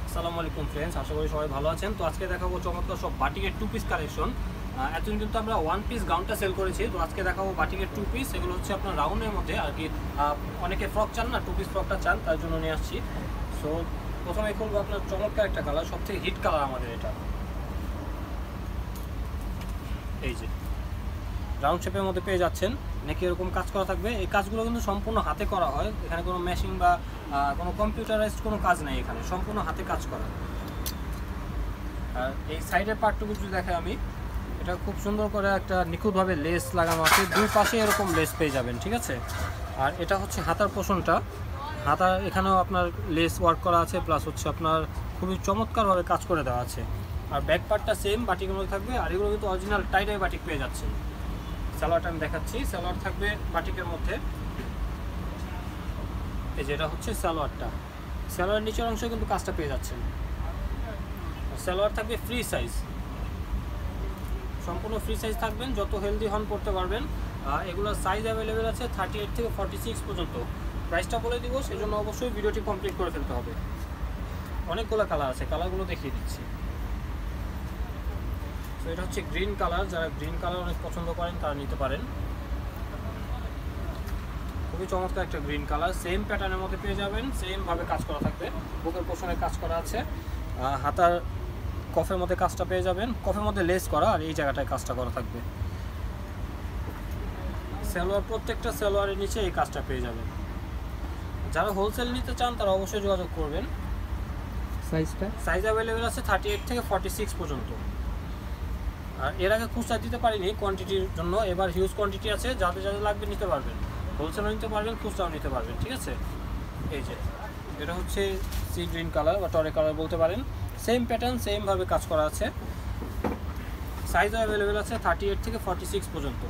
আসসালামু আলাইকুম ফ্রেন্ডস, আশা করি সবাই ভালো আছেন। তো আজকে দেখাবো চমৎকার সব বাটিকের টু পিস কালেকশন। এতদিন কিন্তু আমরা ওয়ান পিস গাউনটা সেল করেছি, তো আজকে দেখাবো বাটিকের টু পিস। এগুলো হচ্ছে আপনার রাউন্ডের মধ্যে আর কি। অনেকে ফ্রক চান না, টু পিস ফ্রকটা চান, তার জন্য নিয়ে আসছি। সো প্রথমে খুলবো আপনার চমৎকার একটা কালার, সবথেকে হিট কালার আমাদের এটা। এই যে রাউন্ড শেপের মধ্যে পেয়ে যাচ্ছেন, নাকি এরকম কাজ করা থাকবে। এই কাজগুলো কিন্তু সম্পূর্ণ হাতে করা হয়, এখানে কোনো মেশিন বা কোনো কম্পিউটারাইজড কোনো কাজ নেই, এখানে সম্পূর্ণ হাতে কাজ করা। আর এই সাইডের পার্টটুকু যদি দেখে আমি, এটা খুব সুন্দর করে একটা নিখুঁতভাবে লেস লাগানো আছে, দুই পাশে এরকম লেস পেয়ে যাবেন, ঠিক আছে। আর এটা হচ্ছে হাতার পোর্শনটা, হাতার এখানেও আপনার লেস ওয়ার্ক করা আছে, প্লাস হচ্ছে আপনার খুবই চমৎকারভাবে কাজ করে দেওয়া আছে। আর ব্যাক পার্টটা সেম বাটিকের মধ্যে থাকবে, আর এগুলো কিন্তু অরিজিনাল টাইডাই বাটিক পেয়ে যাচ্ছেন। সালোয়ারটা আমি দেখাচ্ছি, সালোয়ার থাকবে বাটিকের মধ্যে। এই যে এটা হচ্ছে সালোয়ারটা, সালোয়ার নিচের অংশে কিন্তু কাজটা পেয়ে যাচ্ছেন। সালোয়ার থাকবে ফ্রি সাইজ, সম্পূর্ণ ফ্রি সাইজ থাকবেন, যত হেলদি হন পড়তে পারবেন। এগুলোর সাইজ অ্যাভেলেবেল আছে 38 থেকে 46 পর্যন্ত। প্রাইসটা বলে দিব, সেই জন্য অবশ্যই ভিডিওটি কমপ্লিট করে ফেলতে হবে। অনেকগুলো কালার আছে, কালারগুলো দেখিয়ে দিচ্ছি। তো এটা হচ্ছে গ্রিন কালার, যারা গ্রিন কালার অনেক পছন্দ করেন তারা নিতে পারেন। খুবই চমৎকার একটা গ্রিন কালার, সেম প্যাটার্নের মধ্যে পেয়ে যাবেন, সেমভাবে কাজ করা থাকবে। বুকের পোর্শনে কাজ করা আছে, হাতার কফের মধ্যে কাজটা পেয়ে যাবেন, কফের মধ্যে লেস করা, আর এই জায়গাটায় কাজটা করা থাকবে। সালোয়ার, প্রত্যেকটা সালোয়ারের নিচে এই কাজটা পেয়ে যাবেন। যারা হোলসেল নিতে চান তারা অবশ্যই যোগাযোগ করবেন। সাইজ অ্যাভেলেবেল আছে 38 থেকে 46 পর্যন্ত। আর এর আগে খুচরা দিতে পারিনি কোয়ান্টিটির জন্য, এবার হিউজ কোয়ান্টিটি আছে, যাদের যাদের লাগবে নিতে পারবেন, হোলসেলও নিতে পারবেন, খুচরাও নিতে পারবেন, ঠিক আছে। এই যে এটা হচ্ছে সি গ্রিন কালার বা টরে কালার বলতে পারেন, সেম প্যাটার্ন, সেমভাবে কাজ করা আছে। সাইজও অ্যাভেলেবেল আছে 38 থেকে 46 পর্যন্ত।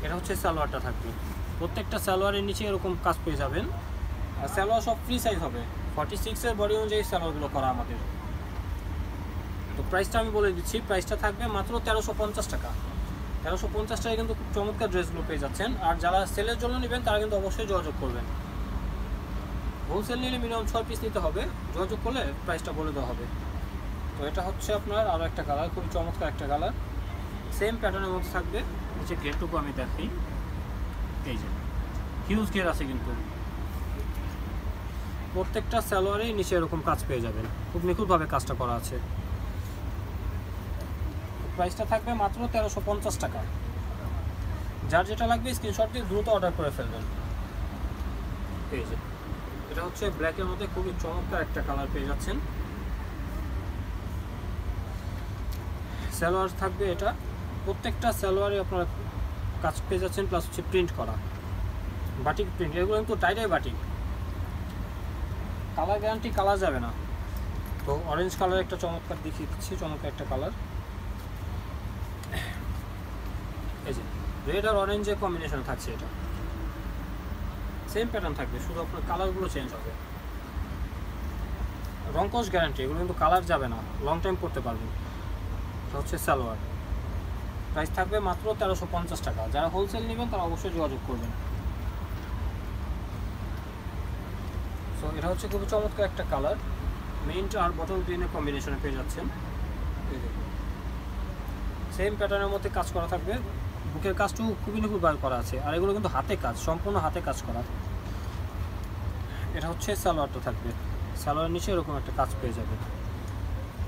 এটা হচ্ছে সালোয়ারটা থাকবে, প্রত্যেকটা সালোয়ারের নিচে এরকম কাজ পেয়ে যাবেন। আর সালোয়ার সব ফ্রি সাইজ হবে, 46-এর বডি অনুযায়ী সালোয়ারগুলো করা আমাদের। তো প্রাইসটা আমি বলে দিচ্ছি, প্রাইসটা থাকবে মাত্র 1350 টাকা। 1350 টাকায় কিন্তু খুব চমৎকার ড্রেসগুলো পেয়ে যাচ্ছেন। আর যারা সেলের জন্য নেবেন তারা কিন্তু অবশ্যই যোগাযোগ করবেন। হোলসেল নিলে মিনিমাম 6 পিস নিতে হবে, যোগাযোগ করলে প্রাইসটা বলে দেওয়া হবে। তো এটা হচ্ছে আপনার আরও একটা কালার, খুবই চমৎকার একটা কালার, সেম প্যাটার্নের মধ্যে থাকবে। নিচে ঘেরটুকু আমি দেখি, এই যে হিউজ ঘের আছে, কিন্তু প্রত্যেকটা সালোয়ারেই নিচে এরকম কাজ পেয়ে যাবেন, খুব নিখুঁতভাবে কাজটা করা আছে। প্রাইসটা থাকবে মাত্র 1350 টাকা। যার যেটা লাগবে স্ক্রিনশট দিয়ে দ্রুত অর্ডার করে ফেলবেন। এই যে এটা হচ্ছে ব্ল্যাকের মধ্যে খুবই চমৎকার একটা কালার পেয়ে যাচ্ছেন। সালোয়ার থাকবে এটা, প্রত্যেকটা সালোয়ারে আপনারা কাজ পেয়ে যাচ্ছেন, প্লাস হচ্ছে প্রিন্ট করা বাটিক প্রিন্ট। এগুলো কিন্তু tie-dye batik, colour guarantee, colour যাবে না। তো অরেঞ্জ কালার একটা চমৎকার দেখিয়ে দিচ্ছি, চমৎকার একটা কালার। এই যে রেড আর অরেঞ্জের কম্বিনেশন থাকছে, এটা সেম প্যাটার্ন থাকবে, শুধু আপনার কালারগুলো চেঞ্জ হবে। রংকশ গ্যারান্টি, এগুলো কিন্তু কালার যাবে না, লং টাইম পরতে পারবেন। এটা হচ্ছে সালোয়ার, প্রাইস থাকবে মাত্র 1350 টাকা। যারা হোলসেল নেবেন তারা অবশ্যই যোগাযোগ করবেন। সো এটা হচ্ছে খুবই চমৎকার একটা কালার, মিন্ট আর বটল গ্রিনের কম্বিনেশনে পেয়ে যাচ্ছেন। সেম প্যাটার্নের মধ্যে কাজ করা থাকবে, বুকের কাজটু খুবই নিখুঁতভাবে করা আছে। আর এগুলো কিন্তু হাতে কাজ, সম্পূর্ণ হাতে কাজ করা। এটা হচ্ছে সালোয়ারটা থাকবে, সালোয়ারের নিচে এরকম একটা কাজ পেয়ে যাবে।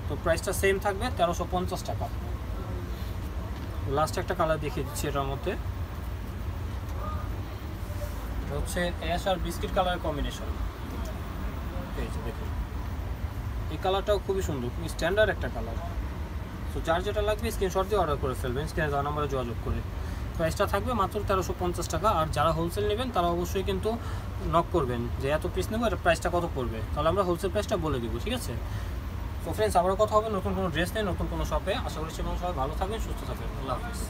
তো প্রাইসটা সেম থাকবে 1350 টাকা। লাস্ট একটা কালার দেখিয়ে দিচ্ছি এটার মধ্যে, এটা হচ্ছে অ্যাশ আর বিস্কিট কালারের কম্বিনেশন। এই যে দেখুন, এই কালারটাও খুবই সুন্দর, খুবই স্ট্যান্ডার্ড একটা কালার। তো যার যেটা লাগবে স্ক্রিনশট দিয়ে অর্ডার করে ফেলবেন, স্ক্রিনে দেওয়া নাম্বারে যোগাযোগ করে। প্রাইসটা থাকবে মাত্র 1350 টাকা। আর যারা হোলসেল নেবেন তারা অবশ্যই কিন্তু নক করবেন যে এত পিস নেবো, এটা প্রাইসটা কত পড়বে, তাহলে আমরা হোলসেল প্রাইসটা বলে দিব, ঠিক আছে। তো ফ্রেন্ডস, আবারও কথা হবে নতুন কোনো ড্রেস নেই, নতুন কোনো শপে। আশা করছি সবাই ভালো থাকবেন, সুস্থ থাকবেন। আল্লাহ হাফিজ।